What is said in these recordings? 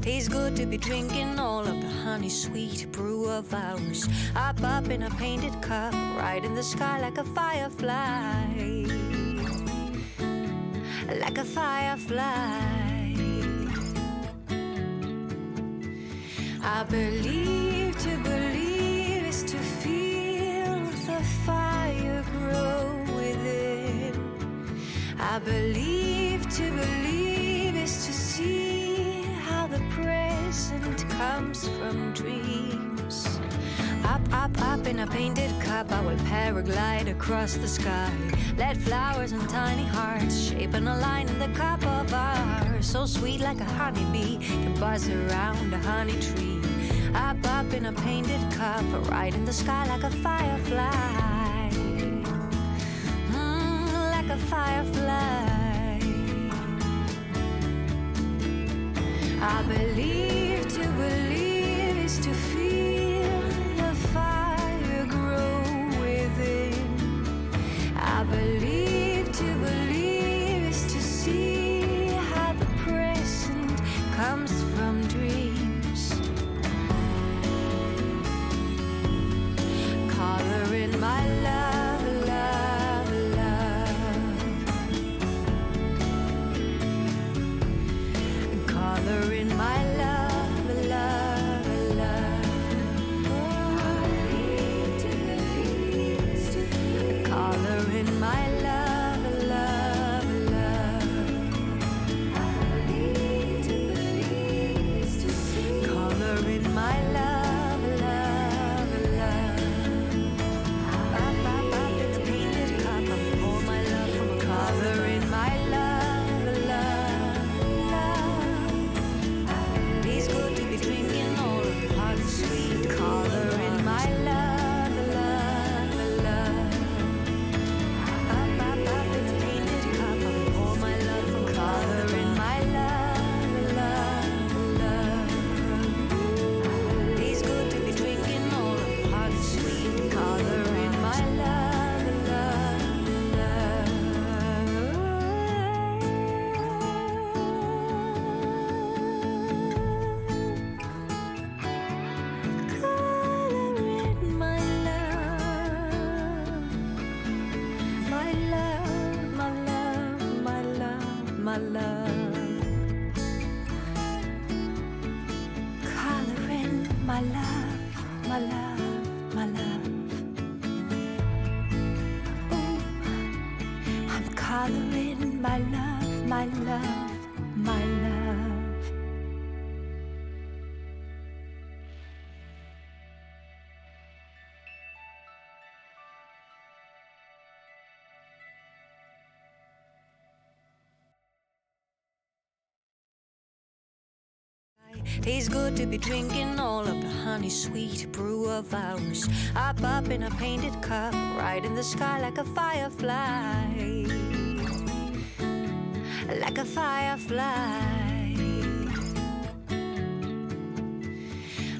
Tastes good to be drinking all of the honey sweet brew of ours. Up in a painted cup, right in the sky like a firefly. Like a firefly. I believe to believe is to feel the fire grow within. I believe to believe is to see how the present comes from dreams. Up in a painted cup, I will paraglide across the sky. Let flowers and tiny hearts shaping a line in the cup of ours. So sweet like a honeybee can buzz around a honey tree. Up in a painted cup, right in the sky like a firefly. Like a firefly. I believe to believe is to feel the fire grow within. I believe to believe is to see how the present comes from dreams. Color in my love, love, love. Color in my love, love, love. Color in my love, love, love. Color in my love, love, love. Up in the painted cup, I pour my love from a color in my love, love, love. It's good to be drinking all of the hot and sweet. Color in my love, love, love. Up in the painted cup, I pour my love from color in my love, love, love. It's good to be drinking all of the hot and sweet. Color in my love, love, love. Color in my love, my love, my love, my love, my love. Color in my love, my love, my love. Ooh, I'm coloring my love, my love, my love. Tastes good to be drinking all of the honey sweet brew of ours. Up in a painted cup, right in the sky like a firefly. Like a firefly.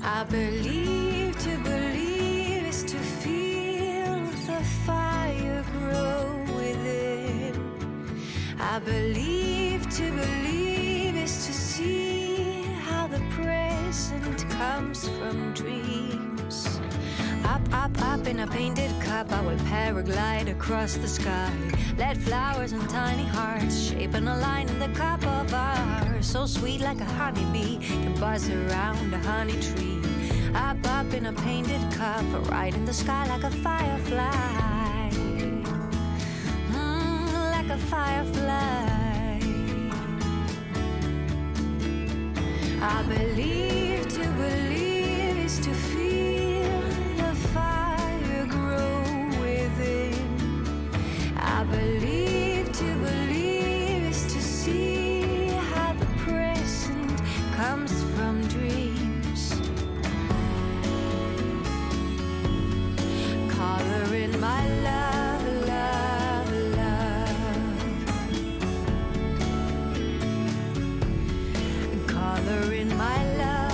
I believe to believe is to feel the fire grow within. I believe to believe is to see how the present comes from dreams. Up in a painted cup, I will paraglide across the sky. Let flowers and tiny hearts shaping a line in the cup of ours. So sweet like a honeybee can buzz around a honey tree. Up in a painted cup, right in the sky like a firefly. Like a firefly. I believe to believe is to feel the fire grow within. I believe to believe is to see how the present comes from dreams. Color in my love, love, love. Color in my love.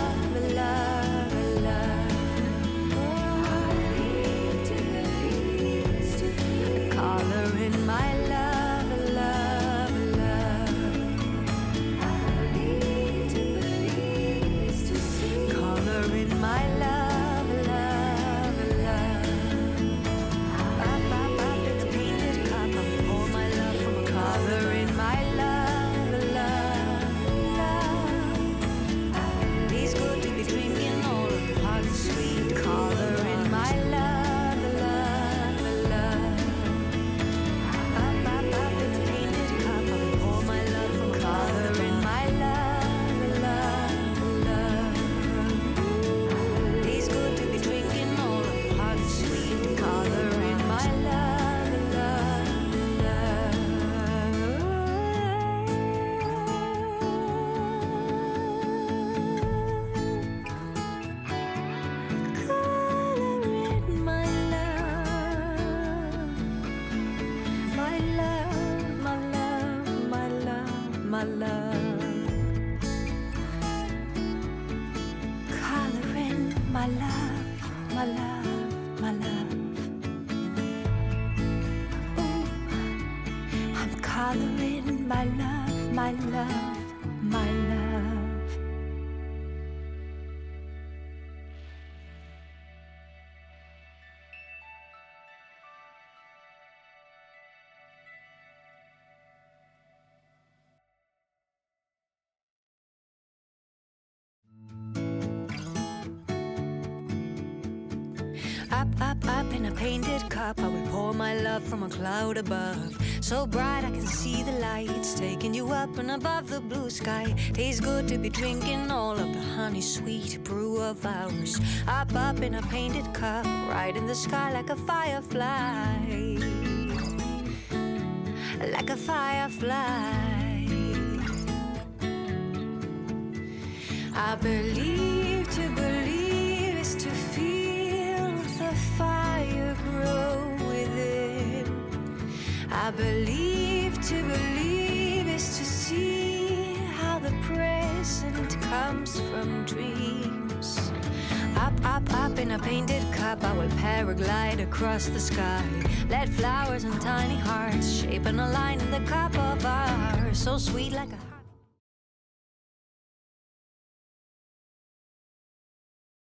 color in my love, love, love. It's good to be drinking all of the hot and sweet color in my love, love, love. Up, up, up in the painted cup, I will pour my love from color in my love, love, love. It's good to be drinking all of the hot and sweet color in my love, love, love. Color in my love, my love, my love, my love, my love. Color in my love, my love, my love. Ooh, I'm coloring my love, my love, my love. Up, up, up in a painted cup, I will pour my love from a cloud above. So bright I can see the lights, taking you up and above the blue sky. Tastes good to be drinking all of the honey sweet brew of ours. Up, up in a painted cup, right in the sky like a firefly. Like a firefly. I believe to believe is to feel the fire grow within. I believe to believe is to see how the present comes from dreams. Up, up, up in a painted cup, I will paraglide across the sky. Let flowers and tiny hearts shape a line in the cup of ours, so sweet like a